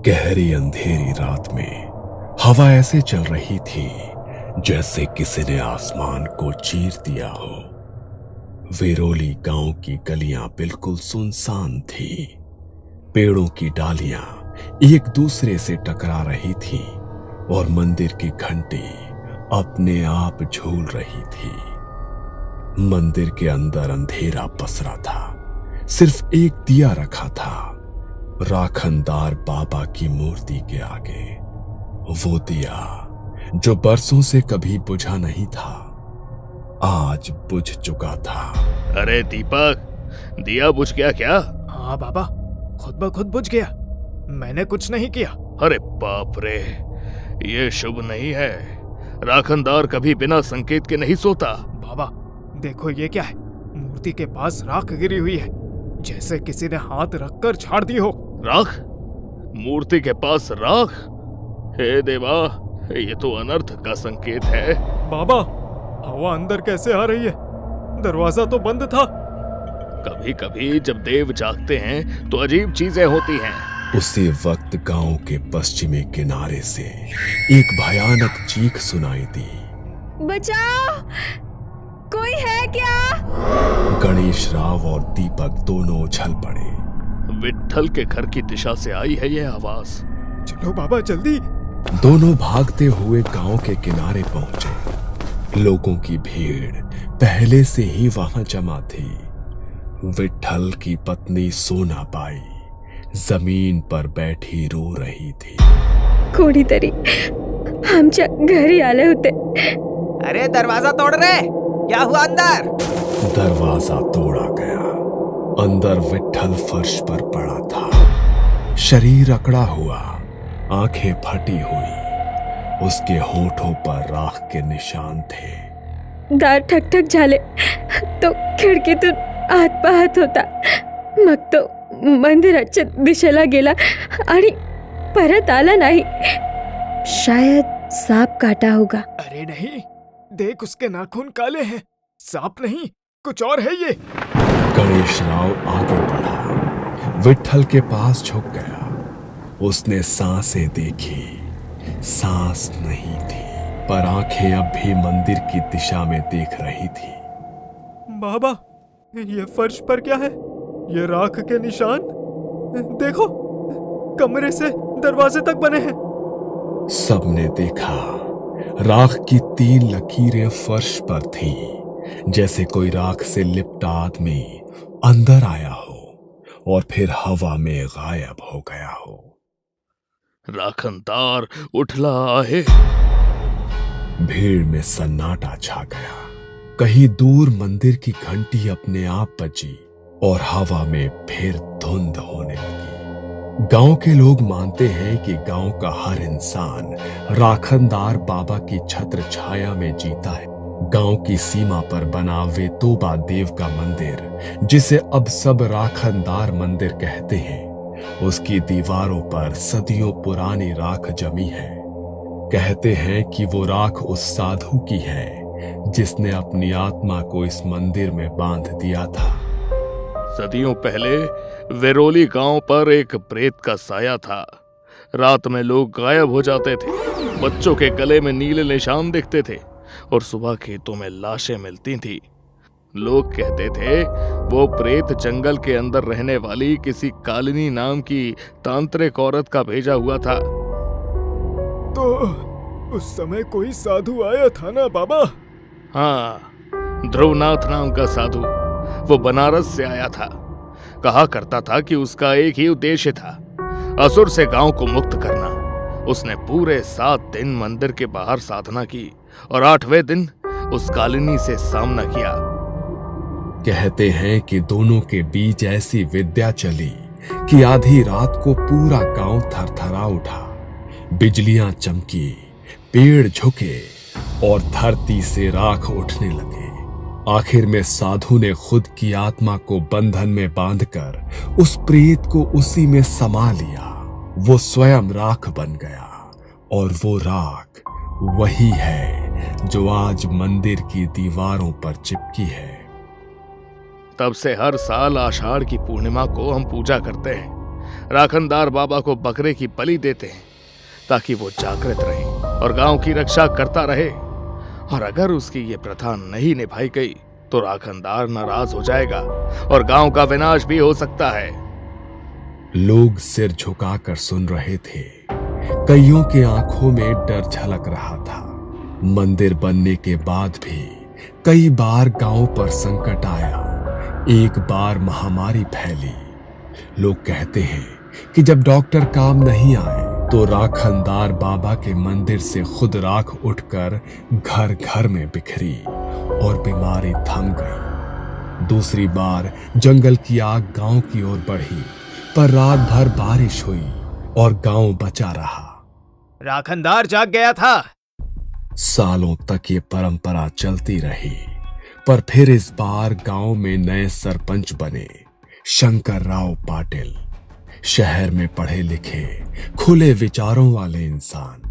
गहरी अंधेरी रात में हवा ऐसे चल रही थी जैसे किसी ने आसमान को चीर दिया हो। वेरोली गांव की गलियां बिल्कुल सुनसान थी। पेड़ों की डालियां एक दूसरे से टकरा रही थी और मंदिर की घंटी अपने आप झूल रही थी। मंदिर के अंदर अंधेरा पसरा था। सिर्फ एक दिया रखा था राखनदार बाबा की मूर्ति के आगे। वो दिया जो बरसों से कभी बुझा नहीं था, आज बुझ चुका था। अरे दीपक, दिया बुझ गया क्या? हाँ बाबा, खुद ब खुद बुझ गया। मैंने कुछ नहीं किया। अरे बाप रे, ये शुभ नहीं है। राखनदार कभी बिना संकेत के नहीं सोता। बाबा देखो, ये क्या है? मूर्ति के पास राख गिरी हुई है, जैसे किसी ने हाथ रखकर झाड़ दी हो। राख? मूर्ति के पास राख? हे देवा, ये तो अनर्थ का संकेत है। बाबा, हवा अंदर कैसे आ रही है? दरवाजा तो बंद था। कभी कभी जब देव जागते हैं तो अजीब चीजें होती हैं। उसी वक्त गांव के पश्चिमी किनारे से एक भयानक चीख सुनाई दी। बचाओ, कोई है क्या? गणेश राव और दीपक दोनों उछल पड़े। विट्ठल के घर की दिशा से आई है ये आवाज। चलो बाबा जल्दी। दोनों भागते हुए गांव के किनारे पहुंचे। लोगों की भीड़ पहले से ही वहां जमा थी। विट्ठल की पत्नी सोनाबाई जमीन पर बैठी रो रही थी। कोणीतरी आमच्या घरी आले होते। अरे दरवाजा तोड़ रहे, क्या हुआ अंदर? दरवाजा तोड़ा गया। अंदर विट्ठल फर्श पर पड़ा था, शरीर अकड़ा हुआ, आंखें फटी हुई। उसके होठों पर राख के निशान थे। दार ठकठक झाले तो खिडकीतून आत पाहत होता। मग तो मंदिराच्या दिशेला गेला आणि परत आला नाही। शायद सांप काटा होगा। अरे नहीं, देख उसके नाखून काले हैं। सांप नहीं, कुछ और है ये। गणेश राव आगे बढ़ा, विट्ठल के पास झुक गया। उसने सांसें देखी, सांस नहीं थी, पर आंखें अब भी मंदिर की दिशा में देख रही थी। बाबा, ये फर्श पर क्या है? ये राख के निशान देखो, कमरे से दरवाजे तक बने हैं। सबने देखा, राख की 3 लकीरें फर्श पर थीं, जैसे कोई राख से लिपटा आदमी अंदर आया हो और फिर हवा में गायब हो गया हो। राखनदार उठला आहे। भीड़ में सन्नाटा छा गया। कहीं दूर मंदिर की घंटी अपने आप बजी और हवा में फिर धुंध होने लगी। गांव के लोग मानते हैं कि गांव का हर इंसान राखनदार बाबा की छत्र छाया में जीता है। गांव की सीमा पर बना वेतोबा देव का मंदिर, जिसे अब सब राखनदार मंदिर कहते हैं, उसकी दीवारों पर सदियों पुरानी राख जमी है। कहते हैं कि वो राख उस साधु की है जिसने अपनी आत्मा को इस मंदिर में बांध दिया था। सदियों पहले वेरोली गांव पर एक प्रेत का साया था। रात में लोग गायब हो जाते थे, बच्चों के गले में नीले निशान दिखते थे और सुबह खेतों में लाशें मिलती थी। लोग कहते थे वो प्रेत जंगल के अंदर रहने वाली किसी कालिनी नाम की तांत्रिक औरत का भेजा हुआ था। तो उस समय कोई साधु आया था ना बाबा? हाँ, ध्रुवनाथ नाम का साधु। वो बनारस से आया था। कहा करता था कि उसका एक ही उद्देश्य था, असुर से गांव को मुक्त करना। उसने पूरे 7 दिन मंदिर के बाहर साधना की और 8वें दिन उस कालिनी से सामना किया। कहते हैं कि दोनों के बीच ऐसी विद्या चली कि आधी रात को पूरा गांव थरथरा उठा। बिजलियां चमकी, पेड़ झुके और धरती से राख उठने लगे। आखिर में साधु ने खुद की आत्मा को बंधन में बांधकर उस प्रेत को उसी में समा लिया। वो स्वयं राख बन गया और वो राख वही है जो आज मंदिर की दीवारों पर चिपकी है। तब से हर साल आषाढ़ की पूर्णिमा को हम पूजा करते हैं। राखनदार बाबा को बकरे की बलि देते हैं ताकि वो जागृत रहे और गांव की रक्षा करता रहे। और अगर उसकी ये प्रथा नहीं निभाई गई तो राखनदार नाराज हो जाएगा और गांव का विनाश भी हो सकता है। लोग सिर झुकाकर सुन रहे थे। कईयों के आंखों में डर झलक रहा था। मंदिर बनने के बाद भी कई बार गांव पर संकट आया। एक बार महामारी फैली। लोग कहते हैं कि जब डॉक्टर काम नहीं आए तो राखनदार बाबा के मंदिर से खुद राख उठकर घर घर में बिखरी और बीमारी थम गई। दूसरी बार जंगल की आग गांव की ओर बढ़ी, पर रात भर बारिश हुई और गांव बचा रहा। राखनदार जाग गया था। सालों तक ये परंपरा चलती रही, पर फिर इस बार गांव में नए सरपंच बने, शंकर राव पाटिल। शहर में पढ़े लिखे, खुले विचारों वाले इंसान।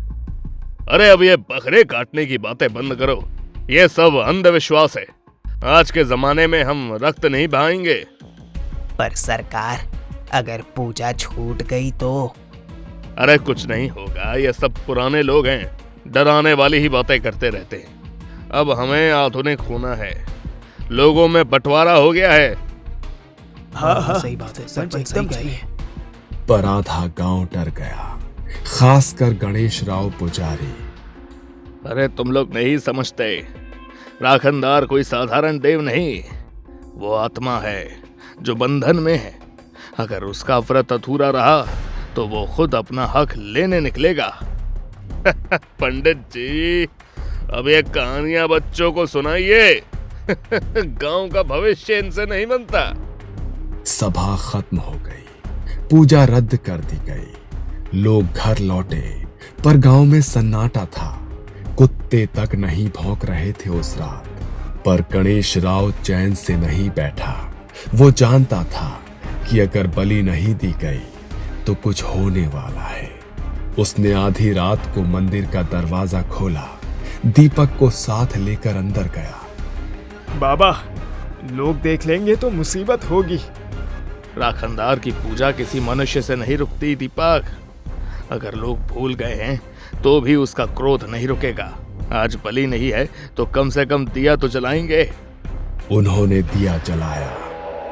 अरे अब ये बकरे काटने की बातें बंद करो, ये सब अंधविश्वास है। आज के जमाने में हम रक्त नहीं बहाएंगे। पर सरकार, अगर पूजा छूट गई तो? अरे कुछ नहीं होगा, ये सब पुराने लोग हैं, डराने वाली ही बातें करते रहते हैं। अब हमें आधुनिक होना है। लोगों में बंटवारा हो गया है। हाँ, सही बात है, सरपंच सही कह रहे हैं। पर आधा गांव डर गया, खासकर गणेश राव पुजारी। अरे तुम लोग नहीं समझते, राखनदार कोई साधारण देव नहीं, वो आत्मा है जो बंधन में है। अगर उसका व्रत अधूरा रहा तो वो खुद अपना हक लेने निकलेगा। पंडित जी, अब ये कहानियां बच्चों को सुनाइए। गांव का भविष्य इनसे नहीं बनता। सभा खत्म हो गई, पूजा रद्द कर दी गई। लोग घर लौटे, पर गांव में सन्नाटा था। कुत्ते तक नहीं भौंक रहे थे उस रात। पर गणेश राव चैन से नहीं बैठा। वो जानता था कि अगर बलि नहीं दी गई तो कुछ होने वाला है। उसने आधी रात को मंदिर का दरवाजा खोला, दीपक को साथ लेकर अंदर गया। बाबा, लोग देख लेंगे तो मुसीबत होगी। राखनदार की पूजा किसी मनुष्य से नहीं रुकती दीपक। अगर लोग भूल गए हैं तो भी उसका क्रोध नहीं रुकेगा। आज बलि नहीं है तो कम से कम दिया तो जलाएंगे। उन्होंने दिया जलाया,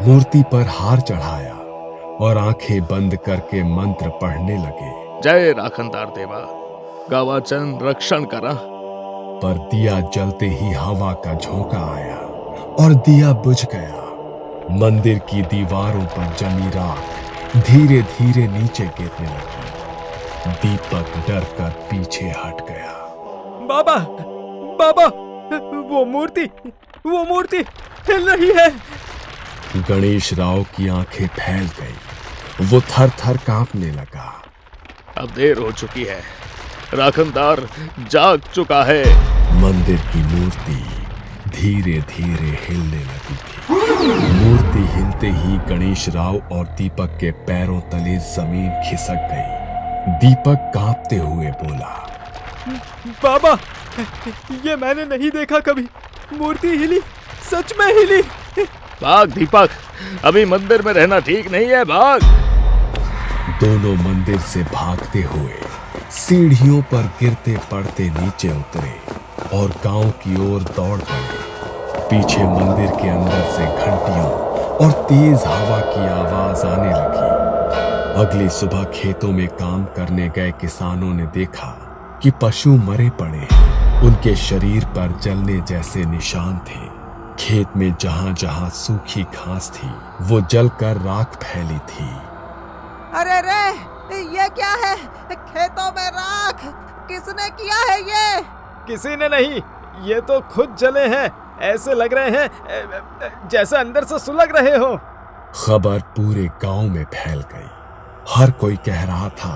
मूर्ति पर हार चढ़ाया और आंखें बंद करके मंत्र पढ़ने लगे। जय राखनदार देवा, गावाचन रक्षण करा। पर दिया जलते ही हवा का झोंका आया और दिया बुझ गया। मंदिर की दीवारों पर जमी राख धीरे धीरे नीचे गिरने लगी। दीपक डर कर पीछे हट गया। बाबा, बाबा, वो मूर्ति हिल रही है। गणेश राव की आंखें फैल गई। वो थर थर कांपने लगा। अब देर हो चुकी है, राखनदार जाग चुका है। मंदिर की मूर्ति धीरे धीरे हिलने लगी थी। मूर्ति हिलते ही गणेश राव और दीपक के पैरों तले जमीन खिसक गई। दीपक कांपते हुए बोला, बाबा, ये मैंने नहीं देखा कभी। मूर्ति हिली, सच में हिली। भाग दीपक, अभी मंदिर में रहना ठीक नहीं है, भाग। दोनों मंदिर से भागते हुए सीढ़ियों पर गिरते पड़ते नीचे उतरे और गांव की ओर दौड़ पड़े। पीछे मंदिर के अंदर से घंटियों और तेज हवा की आवाज आने लगी। अगली सुबह खेतों में काम करने गए किसानों ने देखा कि पशु मरे पड़े हैं। उनके शरीर पर जलने जैसे निशान थे। खेत में जहां जहां सूखी घास थी वो जलकर राख फैली थी। अरे रे, ये क्या है? खेतों में राख किसने किया है? ये किसी ने नहीं, ये तो खुद जले हैं। ऐसे लग रहे हैं जैसे अंदर से सुलग रहे हो। खबर पूरे गांव में फैल गई। हर कोई कह रहा था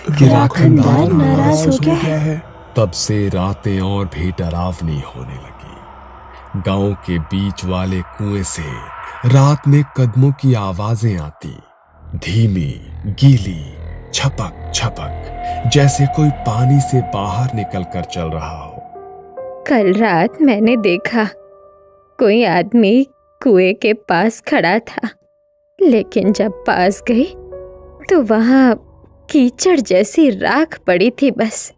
कि राखनदार नाराज हो गया है। तब से रातें और भी डरावनी होने लगी। गांव के बीच वाले कुएं से रात में कदमों की आवाजें आती, धीमी, गीली, छपक छपक, जैसे कोई पानी से बाहर निकलकर चल रहा हो। कल रात मैंने देखा कोई आदमी कुएं के पास खड़ा था, लेकिन जब पास गई तो वहां कीचड़ जैसी राख पड़ी थी बस।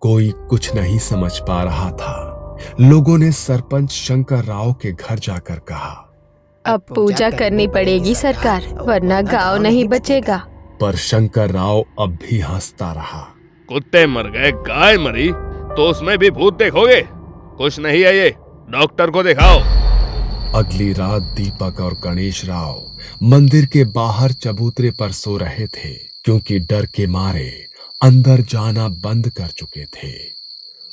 कोई कुछ नहीं समझ पा रहा था। लोगों ने सरपंच शंकर राव के घर जाकर कहा, अब पूजा करनी पड़ेगी सरकार, वरना गांव नहीं बचेगा। पर शंकर राव अब भी हंसता रहा। कुत्ते मर गए, गाय मरी, तो उसमें भी भूत देखोगे? कुछ नहीं है ये, डॉक्टर को दिखाओ। अगली रात दीपक और गणेश राव मंदिर के बाहर चबूतरे पर सो रहे थे, क्योंकि डर के मारे अंदर जाना बंद कर चुके थे।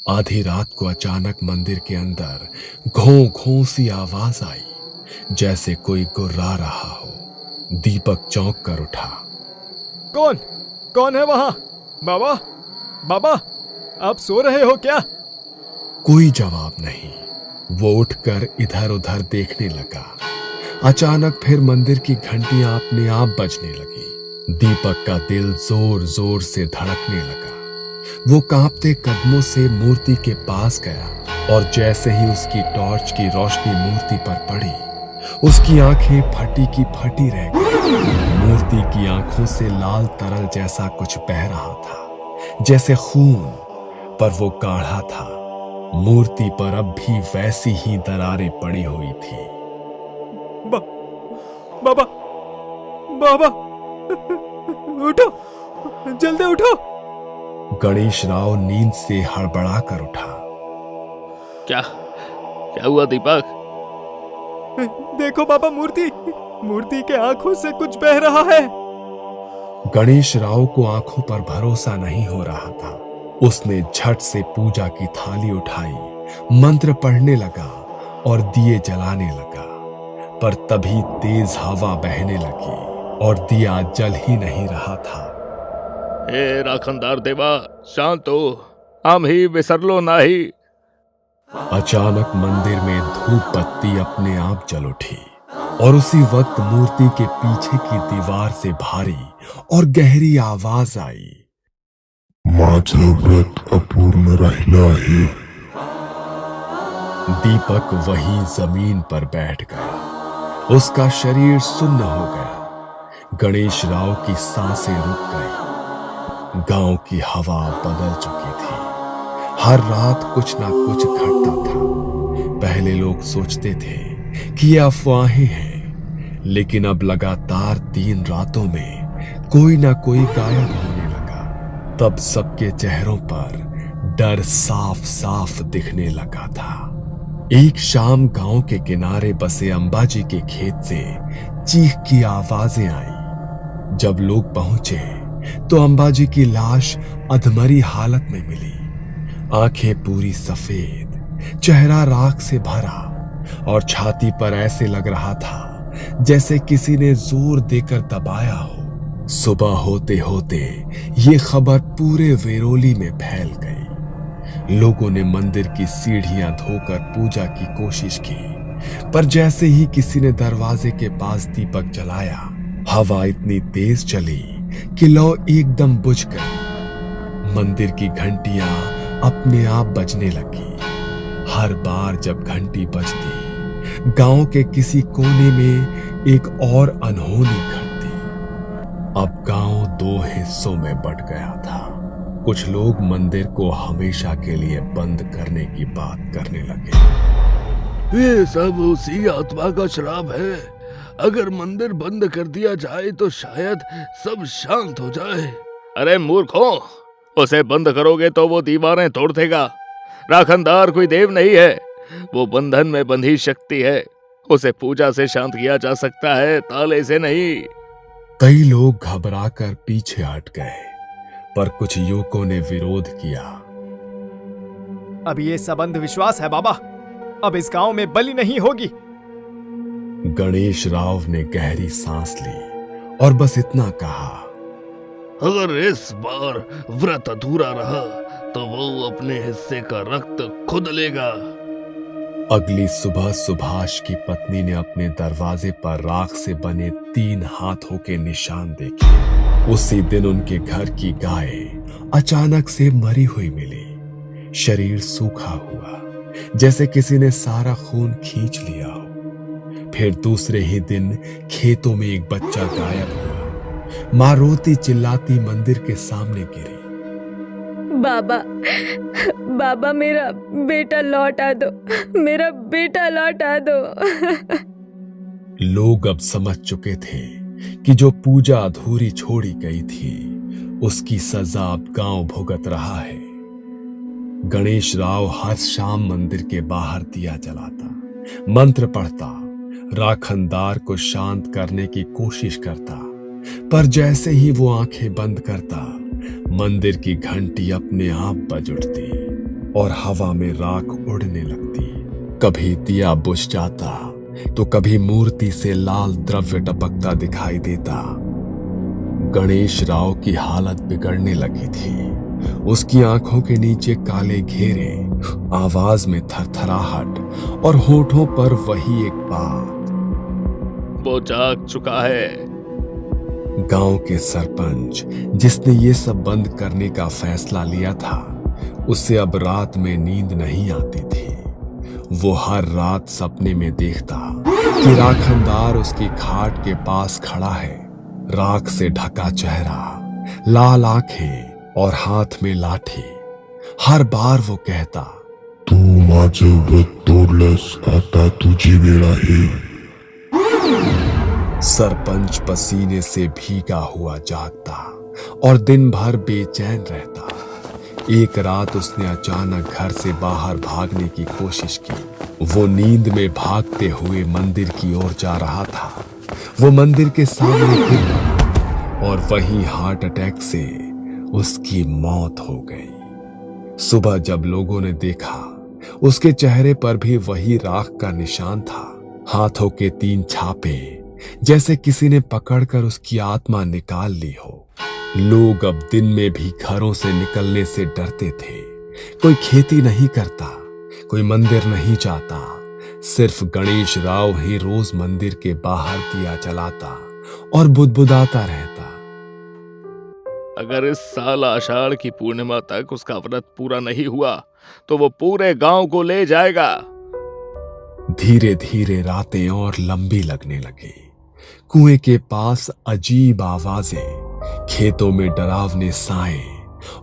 आधी रात को अचानक मंदिर के अंदर घों घों सी आवाज आई, जैसे कोई गुर्रा रहा हो। दीपक चौंक कर उठा। कौन कौन है वहां? बाबा, बाबा, आप सो रहे हो क्या? कोई जवाब नहीं। वो उठकर इधर उधर देखने लगा। अचानक फिर मंदिर की घंटियां अपने आप बजने लगी। दीपक का दिल जोर जोर से धड़कने लगा। वो कांपते कदमों से मूर्ति के पास गया और जैसे ही उसकी टॉर्च की रोशनी मूर्ति पर पड़ी, उसकी आंखें फटी की फटी रह गई। मूर्ति की आंखों से लाल तरल जैसा कुछ बह रहा था, जैसे खून, पर वो गाढ़ा था। मूर्ति पर अब भी वैसी ही दरारें पड़ी हुई थी। बाबा, बाबा, उठो, जल्दी उठो। गणेश राव नींद से हड़बड़ा कर उठा। क्या क्या हुआ दीपक? देखो बाबा, मूर्ति के आंखों से कुछ बह रहा है। गणेश राव को आंखों पर भरोसा नहीं हो रहा था। उसने झट से पूजा की थाली उठाई, मंत्र पढ़ने लगा और दिए जलाने लगा। पर तभी तेज हवा बहने लगी और दिया जल ही नहीं रहा था। हे राखनदार देवा, शांत हो, हम ही विसर लो नाही। अचानक मंदिर में धूप बत्ती अपने आप जल उठी और उसी वक्त मूर्ति के पीछे की दीवार से भारी और गहरी आवाज आई, माझं व्रत अपूर्ण राहिलं आहे। दीपक वहीं जमीन पर बैठ गया। उसका शरीर सुन्न हो गया। गणेश राव की सांसें रुक गई। गांव की हवा बदल चुकी थी। हर रात कुछ ना कुछ घटता था। पहले लोग सोचते थे कि ये अफवाहें हैं, लेकिन अब लगातार 3 रातों में कोई ना कोई गायब होने लगा। तब सबके चेहरों पर डर साफ साफ दिखने लगा था। एक शाम गांव के किनारे बसे अंबाजी के खेत से चीख की आवाजें आई। जब लोग पहुंचे तो अंबाजी की लाश अधमरी हालत में मिली। आंखें पूरी सफेद, चेहरा राख से भरा और छाती पर ऐसे लग रहा था जैसे किसी ने जोर देकर दबाया हो। सुबह होते होते ये खबर पूरे वेरोली में फैल गई। लोगों ने मंदिर की सीढ़ियां धोकर पूजा की कोशिश की, पर जैसे ही किसी ने दरवाजे के पास दीपक जलाया, हवा इतनी तेज चली कि लौ एकदम बुझ गई। मंदिर की घंटियां अपने आप बजने लगी। हर बार जब घंटी बजती, गांव के किसी कोने में एक और अनहोनी घटती। अब गांव 2 हिस्सों में बंट गया था। कुछ लोग मंदिर को हमेशा के लिए बंद करने की बात करने लगे। ये सब उसी आत्मा का श्राप है। अगर मंदिर बंद कर दिया जाए तो शायद सब शांत हो जाए। अरे मूर्खों, उसे बंद करोगे तो वो दीवारें तोड़ देगा। राखनदार कोई देव नहीं है, वो बंधन में बंधी शक्ति है। उसे पूजा से शांत किया जा सकता है, ताले से नहीं। कई लोग घबराकर पीछे हट गए, पर कुछ युवकों ने विरोध किया। अब ये सब अंधविश्वास है बाबा। अब इस गांव में बलि नहीं होगी। गणेश राव ने गहरी सांस ली और बस इतना कहा, अगर इस बार व्रत अधूरा रहा तो वो अपने हिस्से का रक्त खुद लेगा। अगली सुबह सुभाष की पत्नी ने अपने दरवाजे पर राख से बने 3 हाथों के निशान देखे। उसी दिन उनके घर की गाय अचानक से मरी हुई मिली। शरीर सूखा हुआ, जैसे किसी ने सारा खून खींच लिया हो। फिर दूसरे ही दिन खेतों में एक बच्चा गायब हुआ। मां रोती चिल्लाती मंदिर के सामने गिरी। बाबा, बाबा मेरा बेटा लौटा दो, मेरा बेटा लौटा दो। लोग अब समझ चुके थे कि जो पूजा अधूरी छोड़ी गई थी उसकी सजा अब गांव भुगत रहा है। गणेश राव हर शाम मंदिर के बाहर दिया जलाता, मंत्र पढ़ता, राखनदार को शांत करने की कोशिश करता, पर जैसे ही वो आंखें बंद करता मंदिर की घंटी अपने आप बज उठती और हवा में राख उड़ने लगती। कभी दिया बुझ जाता तो कभी मूर्ति से लाल द्रव्य टपकता दिखाई देता। गणेश राव की हालत बिगड़ने लगी थी। उसकी आंखों के नीचे काले घेरे, आवाज में थरथराहट और होठों पर वही एक बात, वो जाग चुका है। गांव के सरपंच जिसने ये सब बंद करने का फैसला लिया था उसे अब रात में नींद नहीं आती थी। वो हर रात सपने में देखता कि राखनदार उसकी खाट के पास खड़ा है, राख से ढका चेहरा, लाल आंखें और हाथ में लाठी। हर बार वो कहता, तू माझं व्रत तोडलंस, आता तुझी वेळ आहे। सरपंच पसीने से भीगा हुआ जागता और दिन भर बेचैन रहता। एक रात उसने अचानक घर से बाहर भागने की कोशिश की। वो नींद में भागते हुए मंदिर की ओर जा रहा था। वो मंदिर के सामने गिर पड़ा और वहीं हार्ट अटैक से उसकी मौत हो गई। सुबह जब लोगों ने देखा उसके चेहरे पर भी वही राख का निशान था, हाथों के 3 छापे, जैसे किसी ने पकड़कर उसकी आत्मा निकाल ली हो। लोग अब दिन में भी घरों से निकलने से डरते थे। कोई खेती नहीं करता, कोई मंदिर नहीं जाता, सिर्फ गणेश राव ही रोज मंदिर के बाहर दिया जलाता और बुदबुदाता रहता। अगर इस साल आषाढ़ की पूर्णिमा तक उसका व्रत पूरा नहीं हुआ तो वो पूरे गांव को ले जाएगा। धीरे धीरे रातें और लंबी लगने लगी। कुएं के पास अजीब आवाजें, खेतों में डरावने साए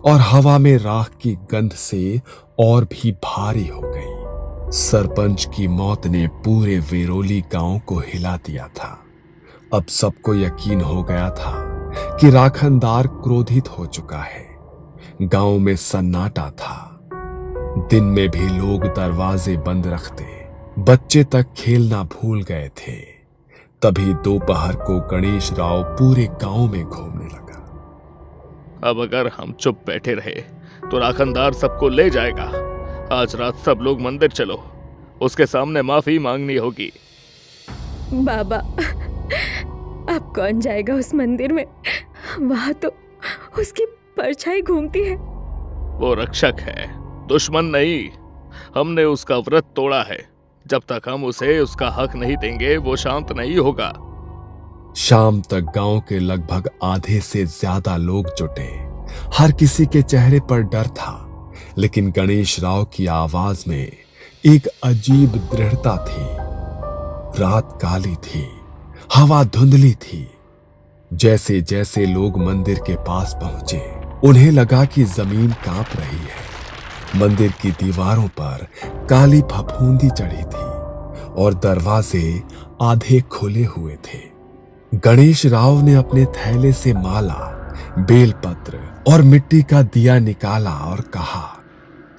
और हवा में राख की गंध से और भी भारी हो गई। सरपंच की मौत ने पूरे वेरोली गांव को हिला दिया था। अब सबको यकीन हो गया था कि राखनदार क्रोधित हो चुका है। गांव में सन्नाटा था। दिन में भी लोग दरवाजे बंद रखते, बच्चे तक खेलना भूल गए थे। तभी दोपहर को गणेश राव पूरे गांव में घूमने लगा। अब अगर हम चुप बैठे रहे तो राखनदार सबको ले जाएगा। आज रात सब लोग मंदिर चलो, उसके सामने माफी मांगनी होगी। बाबा, अब कौन जाएगा उस मंदिर में? वहां तो उसकी परछाई घूमती है। वो रक्षक है, दुश्मन नहीं। हमने उसका व्रत तोड़ा है। जब तक हम उसे उसका हक नहीं देंगे वो शांत नहीं होगा। शाम तक गांव के लगभग आधे से ज्यादा लोग जुटे। हर किसी के चेहरे पर डर था, लेकिन गणेश राव की आवाज में एक अजीब दृढ़ता थी। रात काली थी, हवा धुंधली थी। जैसे जैसे लोग मंदिर के पास पहुंचे उन्हें लगा कि जमीन कांप रही है। मंदिर की दीवारों पर काली फफूंदी चढ़ी थी और दरवाजे आधे खुले हुए थे। गणेश राव ने अपने थैले से माला, बेलपत्र और मिट्टी का दिया निकाला और कहा,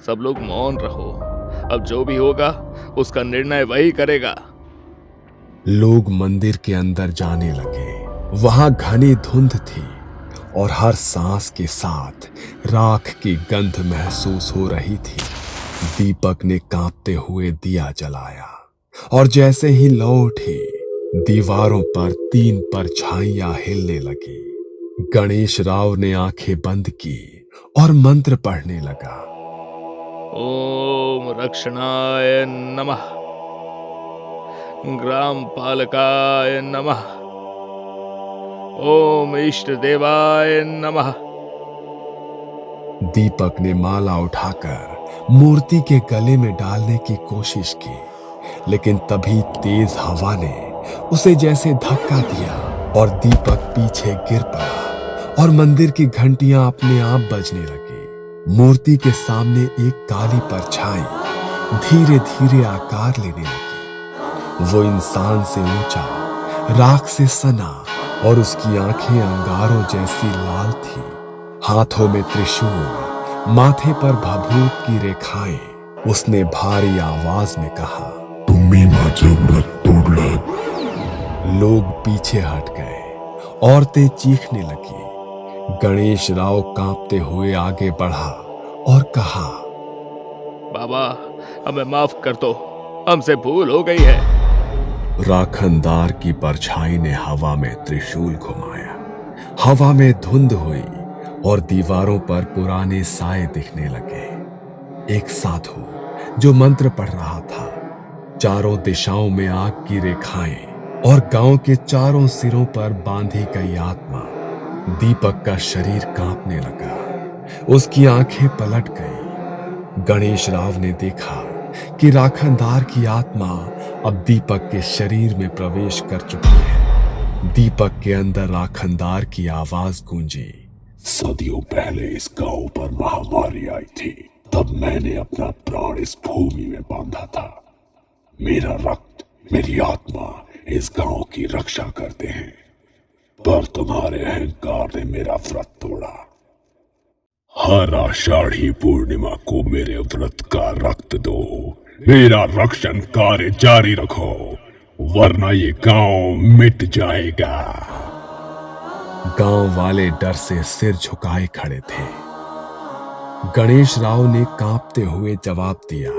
सब लोग मौन रहो। अब जो भी होगा उसका निर्णय वही करेगा। लोग मंदिर के अंदर जाने लगे। वहां घनी धुंध थी और हर सांस के साथ राख की गंध महसूस हो रही थी। दीपक ने कांपते हुए दिया जलाया और जैसे ही लौ उठी, दीवारों पर 3 परछाइयां हिलने लगी। गणेश राव ने आंखें बंद की और मंत्र पढ़ने लगा। ओम रक्षणाय नमः, ग्राम पालकाय नमः, ओम इष्ट देवाय नमः। दीपक ने माला उठाकर मूर्ति के गले में डालने की कोशिश की, लेकिन तभी तेज हवा ने उसे जैसे धक्का दिया और दीपक पीछे गिर पड़ा और मंदिर की घंटियां अपने आप बजने लगी। मूर्ति के सामने एक काली परछाई धीरे धीरे आकार लेने लगी। वो इंसान से ऊंचा, राख से सना और उसकी आंखें अंगारों जैसी लाल थी। हाथों में त्रिशूल, माथे पर भभूत की रेखाएं। उसने भारी आवाज में कहा, तुम्ही माझं व्रत तोडलं। लोग पीछे हट गए, औरतें चीखने लगी। गणेश राव कांपते हुए आगे बढ़ा और कहा, बाबा, हमें माफ कर दो, हमसे भूल हो गई है। राखनदार की परछाई ने हवा में त्रिशूल घुमाया। हवा में धुंध हुई और दीवारों पर पुराने साए दिखने लगे। एक साधु जो मंत्र पढ़ रहा था, चारों दिशाओं में आग की रेखाएं और गांव के चारों सिरों पर बांधी गई आत्मा। दीपक का शरीर कांपने लगा, उसकी आंखें पलट गई। गणेश राव ने देखा कि राखनदार की आत्मा अब दीपक के शरीर में प्रवेश कर चुकी है। दीपक के अंदर राखनदार की आवाज गूंजी, सदियों पहले इस गांव पर महामारी आई थी, तब मैंने अपना प्राण इस भूमि में बांधा था। मेरा रक्त, मेरी आत्मा इस गांव की रक्षा करते हैं, पर तुम्हारे अहंकार ने मेरा व्रत तोड़ा। हर आषाढ़ी पूर्णिमा को मेरे व्रत का रक्त दो, मेरा रक्षण कार्य जारी रखो, वरना ये गांव मिट जाएगा। गांव वाले डर से सिर झुकाए खड़े थे। गणेश राव ने कांपते हुए जवाब दिया,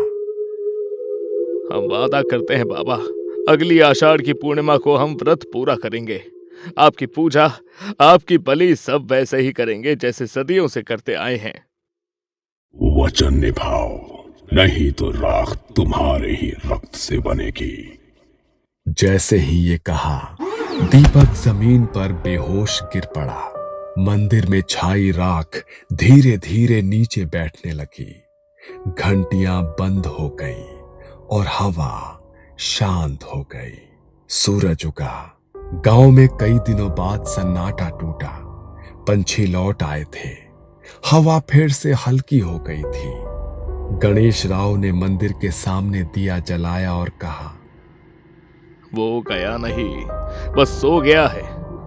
हम वादा करते हैं बाबा, अगली आषाढ़ की पूर्णिमा को हम व्रत पूरा करेंगे। आपकी पूजा, आपकी बलि सब वैसे ही करेंगे जैसे सदियों से करते आए हैं। वचन निभाओ, नहीं तो राख तुम्हारे ही रक्त से बनेगी। जैसे ही ये कहा, दीपक जमीन पर बेहोश गिर पड़ा। मंदिर में छाई राख धीरे धीरे नीचे बैठने लगी। घंटियां बंद हो गई और हवा शांत हो गई। सूरज उगा। गांव में कई दिनों बाद सन्नाटा टूटा। पंछी लौट आए थे। हवा फिर से हल्की हो गई थी। गणेश राव ने मंदिर के सामने दिया जलाया और कहा, वो गया नहीं, बस सो गया है।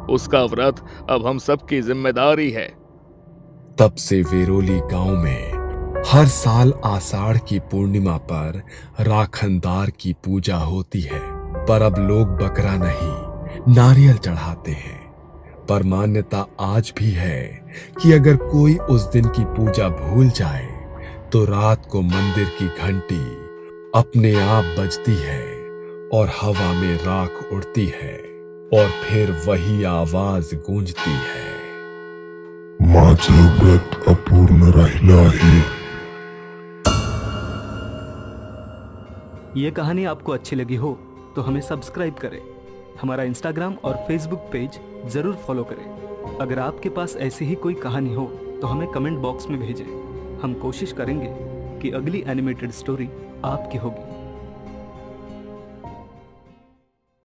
उसका व्रत अब हम सबकी जिम्मेदारी है। तब से वेरोली गांव में हर साल आषाढ़ की पूर्णिमा पर राखनदार की पूजा होती है। पर अब लोग बकरा नहीं, नारियल चढ़ाते हैं। पर मान्यता आज भी है कि अगर कोई उस दिन की पूजा भूल जाए तो रात को मंदिर की घंटी अपने आप बजती है और हवा में राख उड़ती है और फिर वही आवाज गूंजती है, माझं व्रत अपूर्ण राहिलं आहे। ये कहानी आपको अच्छी लगी हो तो हमें सब्सक्राइब करें, हमारा इंस्टाग्राम और फेसबुक पेज जरूर फॉलो करें। अगर आपके पास ऐसी ही कोई कहानी हो तो हमें कमेंट बॉक्स में भेजें। हम कोशिश करेंगे कि अगली एनिमेटेड स्टोरी आपकी होगी।